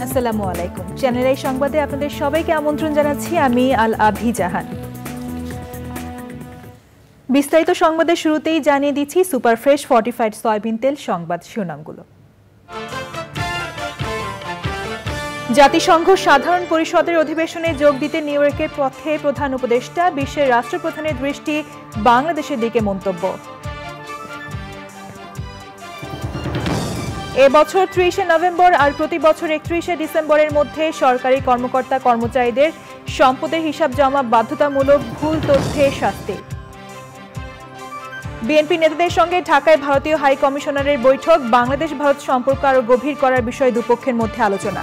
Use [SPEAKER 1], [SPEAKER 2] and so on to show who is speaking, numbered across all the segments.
[SPEAKER 1] আসসালামু আলাইকুম। Channel I সংবাদে আপনাদের সবাইকে আমন্ত্রণ জানাচ্ছি। আমি আল আভি জাহান। বিস্তারিত সংবাদের শুরুতেই জানিয়ে দিচ্ছি সুপার ফ্রেশ ফর্টিফাইড সয়াবিন তেল সংবাদ শিরোনামগুলো। জাতিসংঘ সাধারণ পরিষদের অধিবেশনে যোগ দিতে নিউ ইয়র্কের পথে প্রধান উপদেষ্টা, বিশ্বের রাষ্ট্রপ্রধানের দৃষ্টি বাংলাদেশের দিকে মন্তব্য। এবছর 30শে নভেম্বর আর প্রতি বছর 31শে ডিসেম্বরের মধ্যে সরকারি কর্মকর্তা কর্মচারীদের সম্পদের হিসাব জমা বাধ্যতামূলক, ভুল তথ্যে শাস্তি। বিএনপি নেতাদের সঙ্গে ঢাকায় ভারতীয় হাই কমিশনারের বৈঠক, বাংলাদেশ ভারত সম্পর্ক আরও গভীর করার বিষয়ে দুপক্ষের মধ্যে আলোচনা।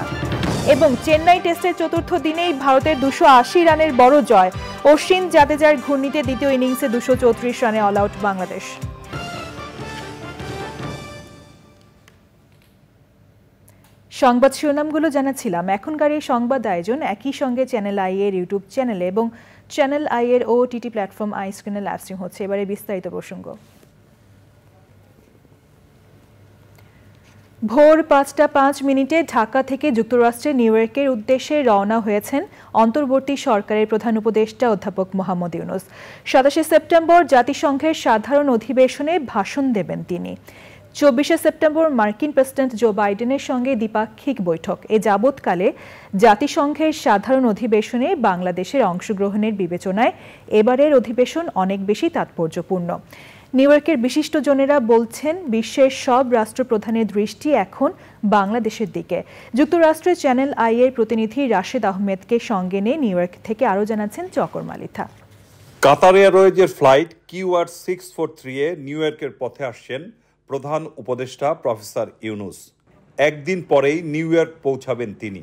[SPEAKER 1] এবং চেন্নাই টেস্টের চতুর্থ দিনেই ভারতের 280 রানের বড় জয়, অশ্বিন জাদেজার ঘূর্ণিতে দ্বিতীয় ইনিংসে 234 রানে অল আউট বাংলাদেশ। সংবাদ শিরোনামগুলো জানাচ্ছিলাম। এখনকার এই সংবাদ আয়োজন একই সঙ্গে চ্যানেল আই এর ইউটিউব চ্যানেলে এবং চ্যানেল আই এর ওটিটি প্ল্যাটফর্ম আই স্ক্রিনে লাইভ স্ট্রিম হচ্ছে। এবারে বিস্তারিত প্রসঙ্গ। ভোর 5টা 5 মিনিটে ঢাকা থেকে যুক্তরাষ্ট্রের নিউ ইয়র্কের উদ্দেশ্যে রওনা হয়েছেন অন্তর্বর্তী সরকারের প্রধান উপদেষ্টা অধ্যাপক মোহাম্মদ ইউনূস। 27শে সেপ্টেম্বর জাতিসংঘের সাধারণ অধিবেশনে ভাষণ দেবেন তিনি। 24শে সেপ্টেম্বর মার্কিন প্রেসিডেন্ট জো বাইডেনের সঙ্গে দ্বিপাক্ষিক বৈঠক। এ যাবৎকালে জাতিসংঘের সাধারণ অধিবেশনে বাংলাদেশের অংশগ্রহণের বিবেচনায় এবারের অধিবেশন অনেক বেশি তাৎপর্যপূর্ণ। নিউ ইয়র্কের বিশিষ্টজনেরা বলছেন, বিশ্বের সব রাষ্ট্রপ্রধানের দৃষ্টি এখন বাংলাদেশের দিকে। যুক্তরাষ্ট্রের চ্যানেল আই এর প্রতিনিধি রাশেদ আহমেদকে সঙ্গে নিয়ে নিউ ইয়র্ক থেকে আরও জানাচ্ছেন চকর মালিথা।
[SPEAKER 2] কাতার এয়ারওয়েজের ফ্লাইট QR 643 এ নিউ ইয়র্কের পথে আসছেন প্রধান উপদেষ্টা প্রফেসর ইউনূস। একদিন পরেই নিউ ইয়র্ক পৌঁছাবেন তিনি।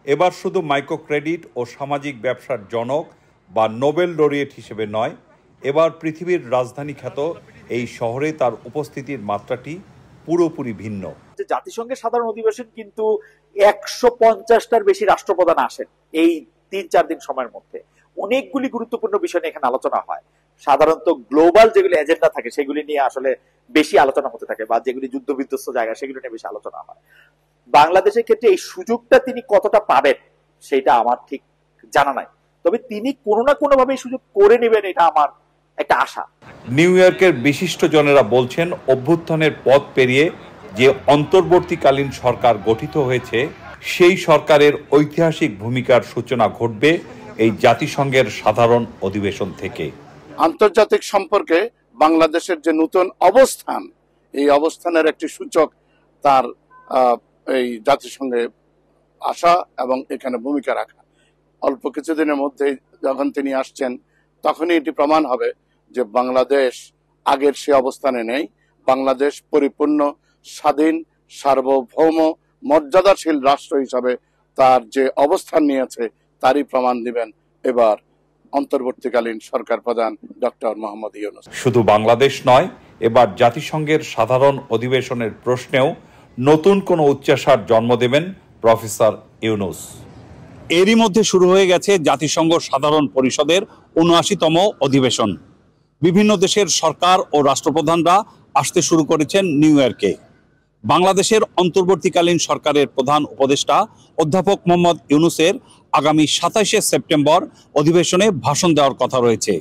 [SPEAKER 2] এবার শুধু মাইক্রো ক্রেডিট ও সামাজিক ব্যবসার জনক বা নোবেল লরিয়েট হিসেবে নয়, এবার পৃথিবীর রাজধানী খ্যাত এই শহরে তার উপস্থিতির মাত্রাটি পুরোপুরি ভিন্ন।
[SPEAKER 3] জাতিসংঘের সাধারণ অধিবেশন কিন্তু 150টার বেশি রাষ্ট্রপ্রধান আসেন এই 3-4 দিন সময়ের মধ্যে। অনেকগুলি গুরুত্বপূর্ণ বিষয় নিয়ে এখানে আলোচনা হয়। সাধারণত গ্লোবাল যেগুলি এজেন্ডা থাকে সেগুলি নিয়ে আসলে বেশি আলোচনা হতে থাকে, বা যেগুলি যুদ্ধ বিধ্বস্ত জায়গা সেগুলি নিয়ে বেশি আলোচনা হয়। বাংলাদেশের ক্ষেত্রে এই সুযোগটা তিনি কতটা পাবেন সেটা আমার ঠিক জানা নাই, তবে তিনি কোনো না কোনো ভাবে এই সুযোগ করে নেবেন, এটা আমার একটা আশা।
[SPEAKER 2] নিউ ইয়র্কের বিশিষ্টজনেরা বলছেন, অভ্যুত্থানের পথ পেরিয়ে যে অন্তর্বর্তীকালীন সরকার গঠিত হয়েছে, সেই সরকারের ঐতিহাসিক ভূমিকার সূচনা ঘটবে এই জাতিসংঘের সাধারণ অধিবেশন থেকে।
[SPEAKER 4] আন্তর্জাতিক সম্পর্কে বাংলাদেশের যে নতুন অবস্থান, এই অবস্থানের একটি সূচক তার এই জাতিসংঘে আসা এবং এখানে ভূমিকা রাখা। অল্প কিছুদিনের মধ্যে যখন তিনি আসছেন, তখনই এটি প্রমাণ হবে যে বাংলাদেশ আগের সে অবস্থানে নেই। বাংলাদেশ পরিপূর্ণ স্বাধীন, সার্বভৌম, মর্যাদাশীল রাষ্ট্র হিসাবে তার যে অবস্থান নিয়েছে তারই প্রমাণ দিবেন এবার অন্তর্বর্তীকালীন সরকার প্রধান ডক্টর মোহাম্মদ ইউনূস।
[SPEAKER 2] শুধু বাংলাদেশ নয়, এবার জাতিসংঘের সাধারণ অধিবেশনের প্রশ্নেও নতুন কোনো উচ্চাশার জন্ম দেবেন প্রফেসর ইউনূস।
[SPEAKER 5] এরই মধ্যে শুরু হয়ে গেছে জাতিসংঘ সাধারণ পরিষদের ৭৯তম অধিবেশন। বিভিন্ন দেশের সরকার ও রাষ্ট্রপ্রধানরা আসতে শুরু করেছেন নিউ ইয়র্কে। বাংলাদেশের অন্তর্বর্তীকালীন সরকারের প্রধান উপদেষ্টা অধ্যাপক মোহাম্মদ ইউনূসের আগামী ২৭শে সেপ্টেম্বর অধিবেশনে ভাষণ দেওয়ার কথা রয়েছে।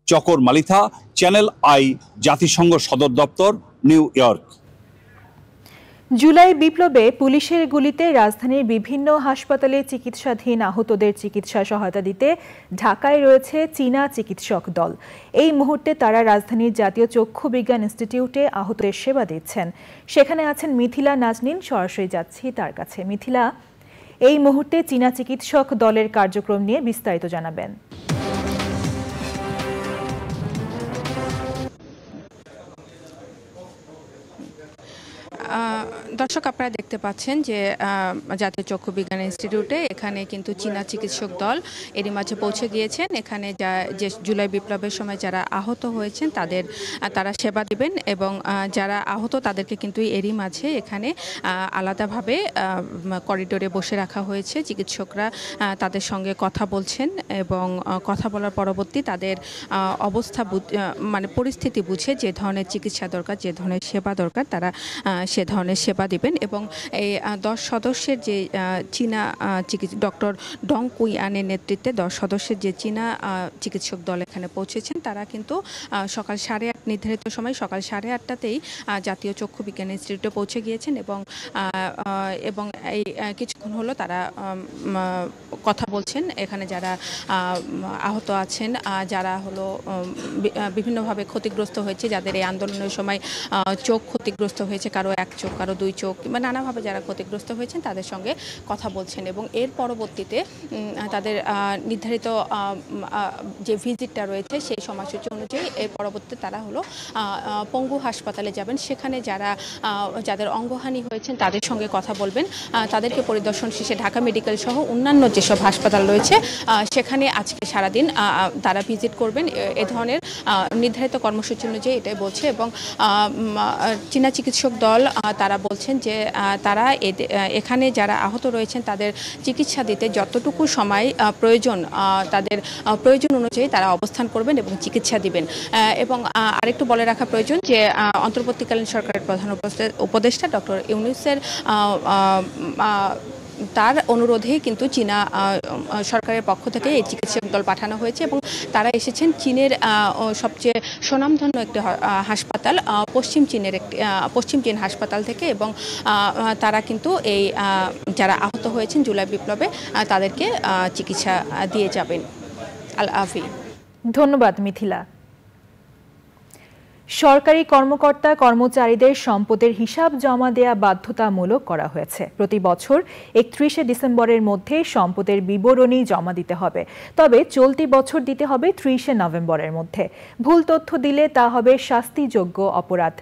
[SPEAKER 5] চকর মালিথা, চ্যানেল আই, জাতিসংঘ সদর দপ্তর, নিউ ইয়র্ক।
[SPEAKER 1] জুলাই বিপ্লবে পুলিশের গুলিতে রাজধানীর বিভিন্ন হাসপাতালে চিকিৎসাধীন আহতদের চিকিৎসা সহায়তা দিতে ঢাকায় রয়েছে চীনা চিকিৎসক দল। এই মুহূর্তে তারা রাজধানীর জাতীয় চক্ষু বিজ্ঞান ইনস্টিটিউটে আহতদের সেবা দিচ্ছেন। সেখানে আছেন মিথিলা নাজনীন। সরাসরি যাচ্ছি তার কাছে। মিথিলা, এই মুহূর্তে চীনা চিকিৎসক দলের কার্যক্রম নিয়ে বিস্তারিত জানাবেন।
[SPEAKER 6] দর্শক, আপনারা দেখতে পাচ্ছেন যে জাতীয় চক্ষু বিজ্ঞান ইনস্টিটিউটে এখানে কিন্তু চীনা চিকিৎসক দল এরই মাঝে পৌঁছে গিয়েছেন। এখানে যে জুলাই বিপ্লবের সময় যারা আহত হয়েছেন তারা সেবা দিবেন, এবং যারা আহত তাদেরকে কিন্তু এরই মাঝে এখানে আলাদাভাবে করিডোরে বসে রাখা হয়েছে। চিকিৎসকরা তাদের সঙ্গে কথা বলছেন এবং কথা বলার পরবর্তী তাদের অবস্থা মানে পরিস্থিতি বুঝে যে ধরনের চিকিৎসা দরকার, যে ধরনের সেবা দরকার, তারা সে ধরনের সেবা দিবেন। এবং এই 10 সদস্যের যে চীনা ডক্টর ডং কুইয়ানের নেতৃত্বে 10 সদস্যের যে চীনা চিকিৎসক দল এখানে পৌঁছেছেন, তারা কিন্তু সকাল 8:30 নির্ধারিত সময় সকাল 8:30টাতেই জাতীয় চক্ষু বিজ্ঞান ইনস্টিটিউটে পৌঁছে গিয়েছেন এবং এই কিছুক্ষণ হলো তারা কথা বলছেন। এখানে যারা আহত আছেন, যারা হলো বিভিন্নভাবে ক্ষতিগ্রস্ত হয়েছে, যাদের এই আন্দোলনের সময় চোখ ক্ষতিগ্রস্ত হয়েছে, কারো এক চোখ, কারো দুই চোখ, কিংবা নানাভাবে যারা ক্ষতিগ্রস্ত হয়েছেন তাদের সঙ্গে কথা বলছেন। এবং এর পরবর্তীতে তাদের নির্ধারিত যে ভিজিটটা রয়েছে সেই সময়সূচি অনুযায়ী এর পরবর্তীতে তারা হলো পঙ্গু হাসপাতালে যাবেন। সেখানে যাদের অঙ্গহানি হয়েছেন তাদের সঙ্গে কথা বলবেন। তাদেরকে পরিদর্শন শেষে ঢাকা মেডিকেল সহ অন্যান্য যেসব হাসপাতাল রয়েছে সেখানে আজকে সারাদিন তারা ভিজিট করবেন। এ ধরনের নির্ধারিত কর্মসূচি অনুযায়ী এটাই বলছে। এবং চীনা চিকিৎসক দল তারা বলছেন যে তারা এখানে যারা আহত রয়েছেন তাদের চিকিৎসা দিতে যতটুকু সময় প্রয়োজন, তাদের প্রয়োজন অনুযায়ী তারা অবস্থান করবেন এবং চিকিৎসা দিবেন। এবং আরেকটু বলে রাখা প্রয়োজন যে অন্তর্বর্তীকালীন সরকারের প্রধান উপদেষ্টা ডক্টর ইউনূসের তার অনুরোধেই কিন্তু চীনা সরকারের পক্ষ থেকে এই চিকিৎসক দল পাঠানো হয়েছে এবং তারা এসেছেন চীনের সবচেয়ে সুনামধন্য একটি হাসপাতাল, পশ্চিম চীন হাসপাতাল থেকে। এবং তারা কিন্তু এই যারা আহত হয়েছেন জুলাই বিপ্লবে তাদেরকে চিকিৎসা দিয়ে যাবেন। আল আফি।
[SPEAKER 1] ধন্যবাদ মিথিলা। সরকারি কর্মকর্তা কর্মচারীদের সম্পদের হিসাব জমা দেয়া বাধ্যতামূলক করা হয়েছে। প্রতি বছর 31শে ডিসেম্বরের মধ্যে সম্পদের বিবরণী জমা দিতে হবে, তবে চলতি বছর দিতে হবে 30শে নভেম্বরের মধ্যে। ভুল তথ্য দিলে তা হবে শাস্তিযোগ্য অপরাধ।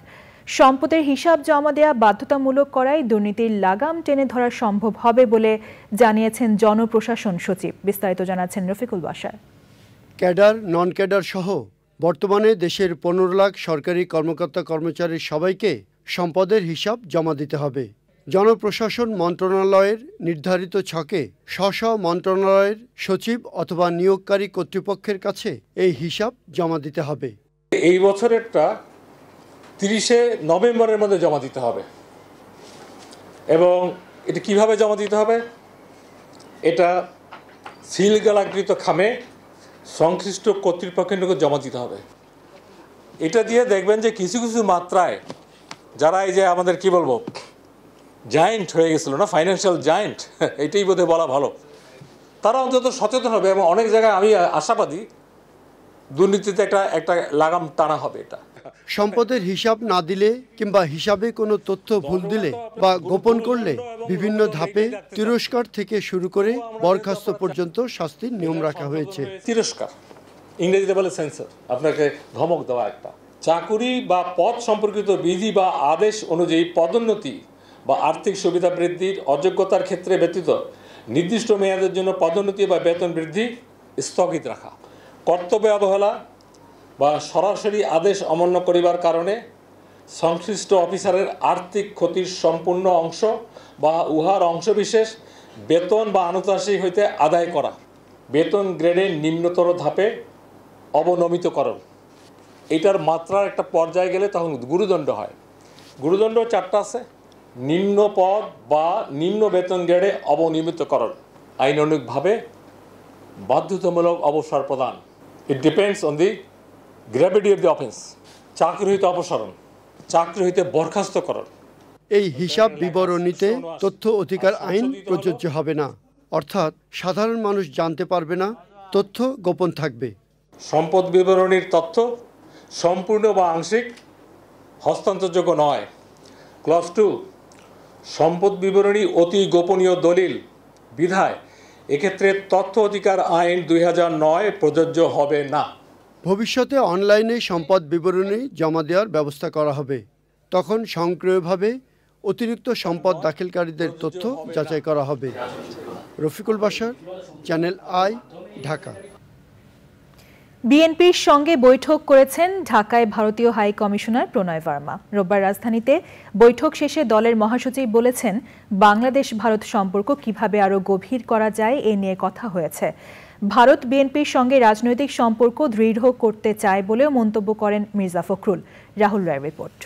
[SPEAKER 1] সম্পদের হিসাব জমা দেয়া বাধ্যতামূলক করায় দুর্নীতির লাগাম টেনে ধরা সম্ভব হবে বলে জানিয়েছেন জনপ্রশাসন সচিব। বিস্তারিত জানাচ্ছেন Rafiqul Bashar.
[SPEAKER 7] Cadre, non cadre সহ বর্তমানে দেশের 15 লাখ সরকারি কর্মকর্তা কর্মচারীর সবাইকে সম্পদের হিসাব জমা দিতে হবে। জনপ্রশাসন মন্ত্রণালয়ের নির্ধারিত ছকে স্ব মন্ত্রণালয়ের সচিব অথবা নিয়োগকারী কর্তৃপক্ষের কাছে এই হিসাব জমা দিতে হবে।
[SPEAKER 8] এই বছরেরটা 30শে নভেম্বরের মধ্যে জমা দিতে হবে। এবং এটা কিভাবে জমা দিতে হবে? এটা সিলগালাকৃত খামে সংশ্লিষ্ট কর্তৃপক্ষের নিকট জমা দিতে হবে। এটা দিয়ে দেখবেন যে কিছু কিছু মাত্রায় যারা এই যে আমাদের কি বলবো জায়েন্ট হয়ে গেছিল না, ফাইন্যান্সিয়াল জায়েন্ট, এটাই বোধহয় বলা ভালো, তারা অন্তত সচেতন হবে। এবং অনেক জায়গায় আমি আশাবাদী দুর্নীতিতে একটা লাগাম টানা হবে। এটা
[SPEAKER 7] সম্পদের হিসাব না দিলে কিংবা হিসাবে কোনো তথ্য ভুল দিলে বা গোপন করলে বিভিন্ন ধাপে তিরস্কার থেকে শুরু করে বরখাস্ত পর্যন্ত শাস্তির নিয়ম রাখা হয়েছে।
[SPEAKER 8] তিরস্কার ইংরেজিতে বলে সেন্সর, আপনাকে ধমক দেওয়া। একটা চাকুরি বা পদ সম্পর্কিত বিধি বা আদেশ অনুযায়ী পদোন্নতি বা আর্থিক সুবিধা বৃদ্ধির অযোগ্যতার ক্ষেত্রে ব্যতীত নির্দিষ্ট মেয়াদের জন্য পদোন্নতি বা বেতন বৃদ্ধি স্থগিত রাখা। কর্তব্য অবহেলা বা সরাসরি আদেশ অমান্য করিবার কারণে সংশ্লিষ্ট অফিসারের আর্থিক ক্ষতির সম্পূর্ণ অংশ বা উহার অংশবিশেষ বেতন বা আনুতাংশিক হইতে আদায় করা। বেতন গ্রেডের নিম্নতর ধাপে অবনমিতকরণ। এটার মাত্রার একটা পর্যায়ে গেলে তখন গুরুদণ্ড হয়। গুরুদণ্ড 4টা আছে: নিম্ন পদ বা নিম্ন বেতন গ্রেডে অবনিয়মিতকরণ, আইনানুগভাবে বাধ্যতামূলক অবসর প্রদান। It depends on the gravity of the offence. চাকরি হইতে অপসারণ, চাকরি হইতে বরখাস্তকরণ।
[SPEAKER 7] এই হিসাব বিবরণীতে তথ্য অধিকার আইন প্রযোজ্য হবে না, অর্থাৎ সাধারণ মানুষ জানতে পারবে না, তথ্য গোপন থাকবে।
[SPEAKER 8] সম্পদ বিবরণীর তথ্য সম্পূর্ণ বা আংশিক হস্তান্তরযোগ্য নয়। ক্লজ 2, সম্পদ বিবরণী অতি গোপনীয় দলিল বিধায় এক্ষেত্রে তথ্য অধিকার আইন 2009 প্রযোজ্য হবে না।
[SPEAKER 7] ভবিষ্যতে অনলাইনে সম্পদ বিবরণী জমা দেওয়ার ব্যবস্থা করা হবে। তখন স্বয়ংক্রিয়ভাবে অতিরিক্ত সম্পদ দাখিলকারীদের তথ্য যাচাই করা হবে। Rafiqul Bashar, channel I, Dhaka.
[SPEAKER 1] বিএনপির সঙ্গে বৈঠক করেছেন ঢাকায় ভারতীয় হাই কমিশনার প্রণয় ভার্মা। রোববার রাজধানীতে বৈঠক শেষে দলের মহাসচিব বলেছেন, বাংলাদেশ ভারত সম্পর্ক কিভাবে আরও গভীর করা যায় এ নিয়ে কথা হয়েছে। ভারত বিএনপির সঙ্গে রাজনৈতিক সম্পর্ক দৃঢ় করতে চায় বলেও মন্তব্য করেন মির্জা ফখরুল। রাহুল রায়ের রিপোর্ট।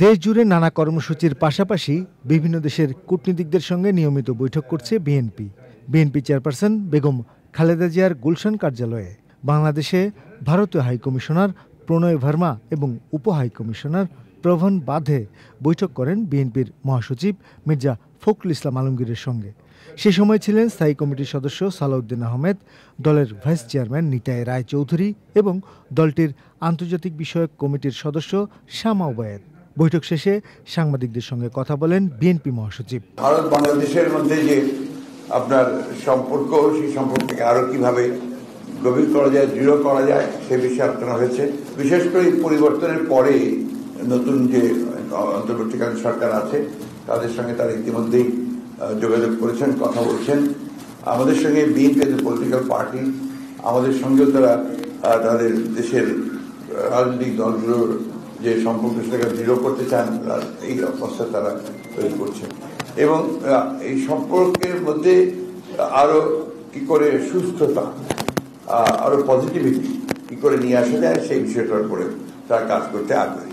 [SPEAKER 9] দেশ জুড়ে নানা কর্মসূচির পাশাপাশি বিভিন্ন দেশের কূটনীতিকদের সঙ্গে নিয়মিত বৈঠক করছে বিএনপি চেয়ারপারসন বেগম খালেদা জিয়ার গুলশান কার্যালয়ে বাংলাদেশে ভারতীয় হাইকমিশনার প্রণয় ভার্মা এবং উপ হাইকমিশনার প্রভন বাধে বৈঠক করেন বিএনপির মহাসচিব মির্জা ফখরুল ইসলাম আলমগীরের সঙ্গে। সে সময় ছিলেন স্থায়ী কমিটির সদস্য সালাউদ্দিন আহমেদ, দলের ভাইস চেয়ারম্যান নিতাই রায়চৌধুরী এবং দলটির আন্তর্জাতিক বিষয়ক কমিটির সদস্য শামা ওবায়েদ। বৈঠক শেষে সাংবাদিকদের সঙ্গে কথা বলেন বিএনপি মহাসচিব।
[SPEAKER 10] ভারত বাংলাদেশের মধ্যে যে আপনার সম্পর্ক, সেই সম্পর্ককে আরো কিভাবে গভীর করা যায়, দৃঢ় করা যায়, সে বিষয়ে আলোচনা হয়েছে। বিশেষ করে পরিবর্তনের পরে নতুন যে অন্তর্বর্তীকালীন সরকার আছে তাদের সঙ্গে তারা ইতিমধ্যেই যোগাযোগ করেছেন, কথা বলছেন। আমাদের সঙ্গে বিএনপি যে পলিটিক্যাল পার্টি, আমাদের সঙ্গেও তারা তাদের দেশের রাজনৈতিক দলগুলোর যে সম্পর্ক সেটাকে দৃঢ় করতে চান, এই অবস্থা তারা তৈরি করছেন। এবং এই সম্পর্কের মধ্যে আরো কি করে সুস্থতা, আরো পজিটিভিটি কি করে নিয়ে আসা যায়, সেই বিষয়টার উপরে তারা কাজ করতে আগ্রহী।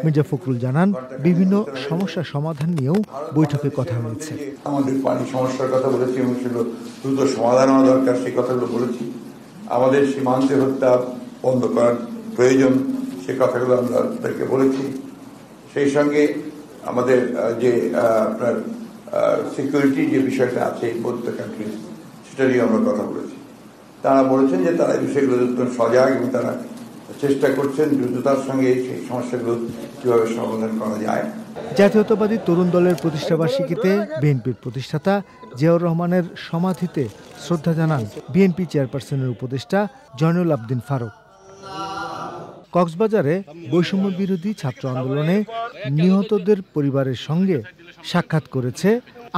[SPEAKER 9] মির্জা ফখরুল জানান, বিভিন্ন সমস্যা সমাধান নিয়েও বৈঠকে কথা হয়েছে।
[SPEAKER 10] আমাদের পানি সমস্যার কথা বলেছি এবং সেগুলো দ্রুত সমাধান হওয়া দরকার, সেই কথাগুলো বলেছি। আমাদের সীমান্তে হত্যা বন্ধ করার প্রয়োজন, সে কথাগুলো আমরা তাদেরকে বলেছি। সেই সঙ্গে আমাদের যে আপনার সিকিউরিটি যে বিষয়টা আছে বোথ দ্য কান্ট্রিজ, সেটা নিয়ে আমরা কথা বলেছি। তারা বলেছেন যে তারা এই বিষয়গুলো অত্যন্ত সজাগ এবং তারা চেষ্টা করছেন দ্রুততার সঙ্গে সেই সমস্যাগুলো কিভাবে সমাধান করা যায়।
[SPEAKER 9] জাতীয়তাবাদী তরুণ দলের প্রতিষ্ঠাবার্ষিকীতে বিএনপির প্রতিষ্ঠাতা জিয়াউর রহমানের সমাধিতে শ্রদ্ধা জানান বিএনপি চেয়ারপারসনের উপদেষ্টা জয়নুল আবদিন ফারুক। কক্সবাজারে বৈষম্য বিরোধী ছাত্র আন্দোলনে নিহতদের পরিবারের সঙ্গে সাক্ষাৎ করেছে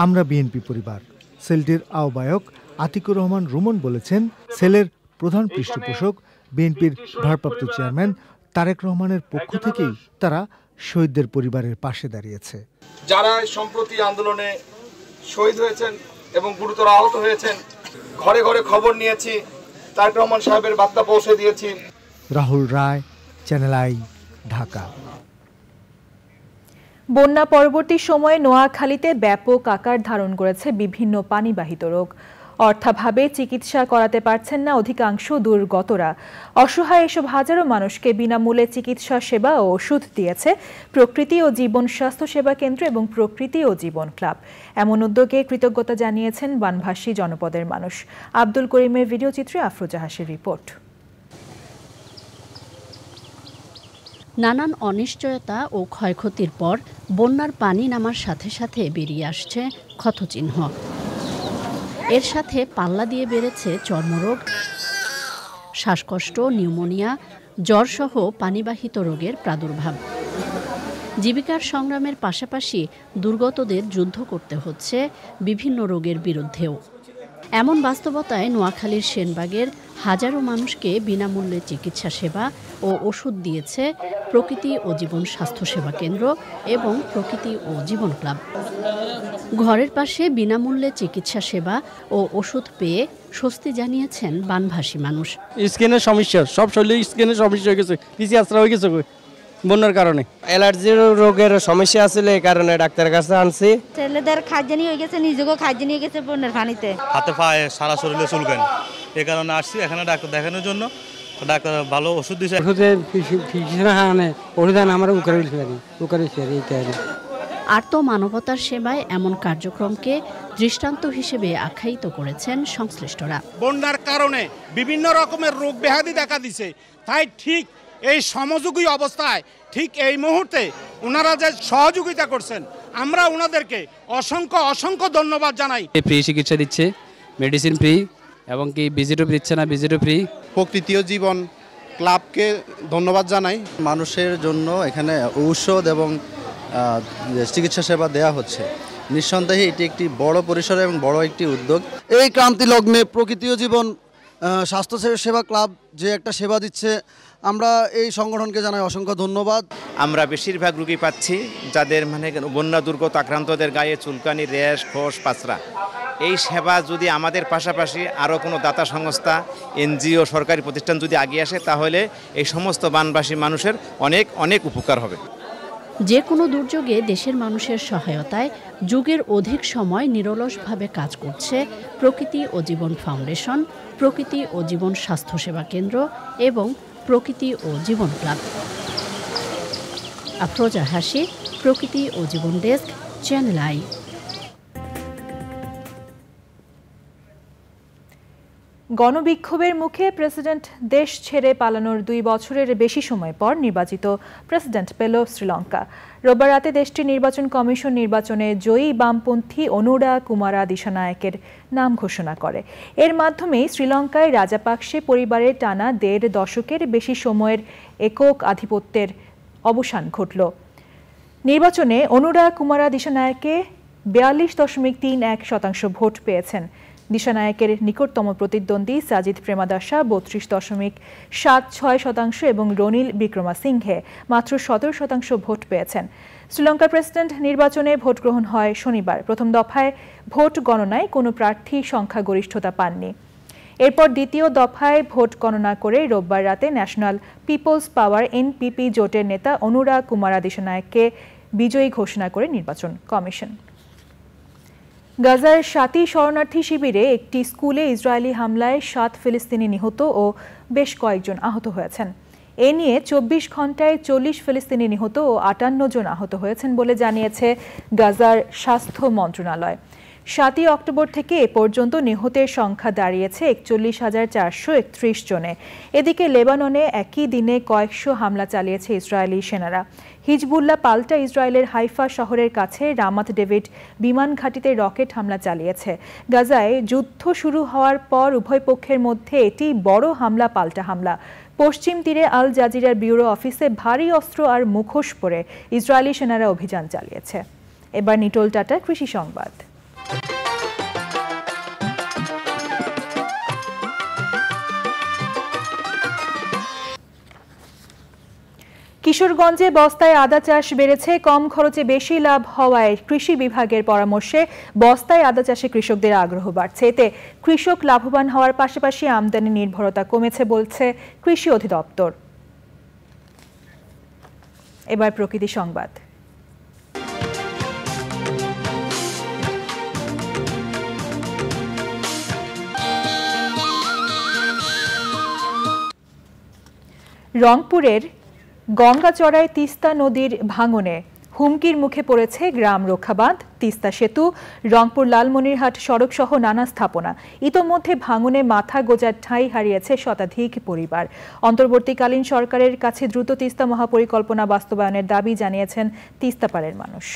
[SPEAKER 9] আমরা বিএনপি পরিবার। সেলটির আহ্বায়ক আতিকুর রহমান রুমন বলেছেন, সেলের প্রধান পৃষ্ঠপোষক বিএনপির ভারপ্রাপ্ত চেয়ারম্যান তারেক রহমানের পক্ষ থেকেই তারা শহীদদের পরিবারের পাশে দাঁড়িয়েছে।
[SPEAKER 11] যারা সম্প্রতি আন্দোলনে শহীদ হয়েছেন এবং গুরুতর আহত হয়েছেন, ঘরে ঘরে খবর নিয়েছি, তারেক রহমান সাহেবের বার্তা পৌঁছে দিয়েছি।
[SPEAKER 9] রাহুল রায়, চ্যানেল আই, ঢাকা।
[SPEAKER 1] বন্যা পরবর্তী সময়ে নোয়াখালীতে ব্যাপক আকার ধারণ করেছে বিভিন্ন পানিবাহিত রোগ। অর্থাভাবে চিকিৎসা করাতে পারছেন না অধিকাংশ দুর্গতরা। অসহায় এসব হাজারো মানুষকে বিনামূল্যে চিকিৎসা সেবা ও ওষুধ দিয়েছে প্রকৃতি ও জীবন স্বাস্থ্য সেবা কেন্দ্র এবং প্রকৃতি ও জীবন ক্লাব। এমন উদ্যোগে কৃতজ্ঞতা জানিয়েছেন বানভাসী জনপদের মানুষ। আব্দুল করিমের ভিডিও চিত্রে আফরোজা হাসির রিপোর্ট।
[SPEAKER 12] নানান অনিশ্চয়তা ও ক্ষয়ক্ষতির পর বন্যার পানি নামার সাথে সাথে বেরিয়ে আসছে ক্ষতচিহ্ন। এর সাথে পাল্লা দিয়ে বেড়েছে চর্মরোগ, শ্বাসকষ্ট, নিউমোনিয়া, জ্বরসহ পানিবাহিত রোগের প্রাদুর্ভাব। জীবিকার সংগ্রামের পাশাপাশি দুর্গতদের যুদ্ধ করতে হচ্ছে বিভিন্ন রোগের বিরুদ্ধেও। এমন বাস্তবতায় নোয়াখালীর সেনবাগের হাজারো মানুষকে বিনামূল্যে চিকিৎসা সেবা ও ওষুধ দিয়েছে প্রকৃতি ও জীবন স্বাস্থ্য সেবা কেন্দ্র এবং প্রকৃতি ও জীবন ক্লাব। ঘরের পাশে বিনামূল্যে চিকিৎসা সেবা ও ওষুধ পেয়ে স্বস্তি জানিয়েছেন বানভাসী মানুষ।
[SPEAKER 13] স্কিনের সমস্যা, সব শরীরে স্কিনের সমস্যা হয়ে গেছে, পিসি আশ্রা হয়ে গেছে বন্যার কারণে। অ্যালার্জির রোগের সমস্যা আছিল, এই কারণে ডাক্তারের কাছে আনছি।
[SPEAKER 14] ছেলেদের খাদ্যানি হয়ে গেছে, নিজেকেও খাদ্য নিয়ে গেছে বন্যার পানিতে।
[SPEAKER 15] হাতে পায়ে সারা শরীরে চুলকানি, এই কারণে আসছি এখানে ডাক্তার দেখানোর জন্য। ডাক্তার ভালো ওষুধ দিয়েছে।
[SPEAKER 12] আর্ত মানবতার সেবায় এমন কার্যক্রমকে দৃষ্টান্ত হিসেবে আখ্যায়িত করেছেন সংশ্লিষ্টরা।
[SPEAKER 16] বন্যার কারণে বিভিন্ন রকমের রোগ ব্যাধি দেখা দিছে, তাই ঠিক এই সমযোগী অবস্থায় ঠিক এই মুহূর্তে ওনারা যে সহযোগিতা করছেন, আমরা ওনাদেরকে অসংখ্য অসংখ্য ধন্যবাদ জানাই।
[SPEAKER 13] ফ্রি চিকিৎসা দিচ্ছে, মেডিসিন ফ্রি, এবং কি ভিজিটও দিচ্ছে না, ভিজিটও ফ্রি।
[SPEAKER 17] প্রকৃতি ও জীবন ক্লাবকে ধন্যবাদ জানাই। মানুষের জন্য এখানে ঔষধ এবং চিকিৎসা সেবা দেওয়া হচ্ছে। নিঃসন্দেহে এটি একটি বড় পরিসরে এবং বড় একটি উদ্যোগ। এই ক্রান্তি লগ্নে প্রকৃতি ও জীবন স্বাস্থ্য সেবা ক্লাব যে একটা সেবা দিচ্ছে, আমরা এই সংগঠনকে জানাই অসংখ্য ধন্যবাদ।
[SPEAKER 18] আমরা বেশিরভাগ রোগী পাচ্ছি যাদের বন্যা দুর্গত আক্রান্তদের গায়ে চুলকানি, র্যাশ, খোস, পাঁচড়া। এই সেবা যদি আমাদের পাশাপাশি আরও কোনো দাতা সংস্থা, এনজিও, সরকারি প্রতিষ্ঠান যদি এগিয়ে আসে, তাহলে এই সমস্ত বানবাসী মানুষের অনেক অনেক উপকার হবে।
[SPEAKER 12] যে কোনো দুর্যোগে দেশের মানুষের সহায়তায় যুগের অধিক সময় নিরলসভাবে কাজ করছে প্রকৃতি ও জীবন ফাউন্ডেশন, প্রকৃতি ও জীবন স্বাস্থ্যসেবা কেন্দ্র এবং প্রকৃতি ও জীবন ক্লাব। আফরোজা হাসি, প্রকৃতি ও জীবন ডেস্ক, চ্যানেল আই।
[SPEAKER 1] গণবিক্ষোভের মুখে প্রেসিডেন্ট দেশ ছেড়ে পালানোর 2 বছরের বেশি সময় পর নির্বাচিত প্রেসিডেন্ট পেল শ্রীলঙ্কা। রোববার রাতে দেশটির নির্বাচন কমিশন নির্বাচনে জয়ী বামপন্থী অনুরা কুমারা দিশানায়েকের নাম ঘোষণা করে। এর মাধ্যমেই শ্রীলঙ্কায় রাজাপাকসে পরিবারের টানা 1.5 দশকের বেশি সময়ের একক আধিপত্যের অবসান ঘটল। নির্বাচনে অনুরা কুমারা দিশানায়েকে 42.31% ভোট পেয়েছেন। দিশানায়েকের নিকটতম প্রতিদ্বন্দ্বী সাজিদ প্রেমাদাসা 32.76% এবং রনিল বিক্রমাসিংহে মাত্র 17% ভোট পেয়েছেন। শ্রীলঙ্কার প্রেসিডেন্ট নির্বাচনে ভোট গ্রহণ হয় শনিবার। প্রথম দফায় ভোট গণনায় কোনো প্রার্থী সংখ্যাগরিষ্ঠতা পাননি। এরপর দ্বিতীয় দফায় ভোট গণনা করে রোববার রাতে ন্যাশনাল পিপলস পাওয়ার এনপিপি জোটের নেতা অনুরা কুমারা দিশানায়েককে বিজয়ী ঘোষণা করে নির্বাচন কমিশন। গাজার শাতি শরণার্থী শিবিরে একটি স্কুলে ইসরায়েলি হামলায় 7 ফিলিস্তিনি নিহত ও বেশ কয়েকজন আহত হয়েছেন। এ নিয়ে 24 ঘন্টায় 40 ফিলিস্তিনি নিহত ও 58 জন আহত হয়েছেন বলে জানিয়েছে গাজার স্বাস্থ্য মন্ত্রণালয়। 7 অক্টোবর থেকে এ পর্যন্ত নিহতের সংখ্যা দাঁড়িয়েছে 41,431 জনে। এদিকে লেবাননে একই দিনে কয়েকশো হামলা চালিয়েছে ইসরায়েলি সেনারা। হিজবুল্লাহ পাল্টা ইসরায়েলের হাইফা শহরের কাছে রামাত ডেভিড বিমান ঘাঁটিতে রকেট হামলা চালিয়েছে। গাজায় যুদ্ধ শুরু হওয়ার পর উভয় পক্ষের মধ্যে এটি বড় হামলা পাল্টা হামলা। পশ্চিম তীরে আল জাজিরার ব্যুরো অফিসে ভারী অস্ত্র আর মুখোশ পরে ইসরায়েলি সেনারা অভিযান চালিয়েছে। এবার নিটোল টাটা কৃষি সংবাদ। কিশোরগঞ্জে বস্তায় আদা চাষ বেড়েছে। কম খরচে বেশি লাভ হওয়ায় কৃষি বিভাগের পরামর্শে বস্তায় আদা চাষে কৃষকদের আগ্রহ বাড়ছে। এতে কৃষক লাভবান হওয়ার পাশাপাশি আমদানি নির্ভরতা কমেছে বলছে কৃষি অধিদপ্তর। এবার প্রকৃতি সংবাদ। রংপুরের গঙ্গাচড়ায় তিস্তা নদীর ভাঙনে হুমকির মুখে পড়েছে গ্রাম রক্ষাবাঁধ, তিস্তা সেতু, রংপুর লালমনিরহাট সড়ক সহ নানা স্থাপনা। ইতোমধ্যে ভাঙনে মাথা গোজার ঠাঁই হারিয়েছে শতাধিক পরিবার। অন্তর্বর্তীকালীন সরকারের কাছে দ্রুত তিস্তা মহাপরিকল্পনা বাস্তবায়নের দাবি জানিয়েছেন তিস্তাপাড়ের মানুষ।